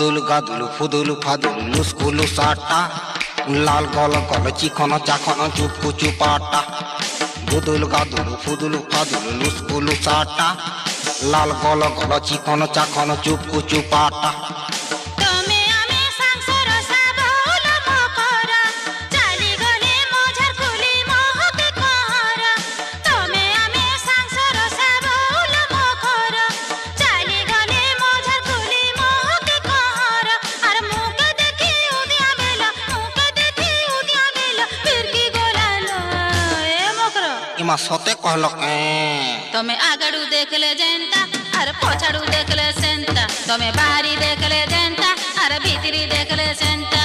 গুদুল গাদুল ফুদুল ফাদুল লুসকুলু সাটা লাল গল গল চিকন চাকন চুপকু চুপাটা গুদুল গাদুল ফুদুল ফাদুল লুসকুলু সাটা লাল গল গল চিকন চাকন চুপকু চুপাটা इमा सते कहलक तमे आगड़ू देखले जेंता अरे पछाड़ू देखले सेंता तमे बाहरी देखले जेंता अरे भीतरी देखले सेंता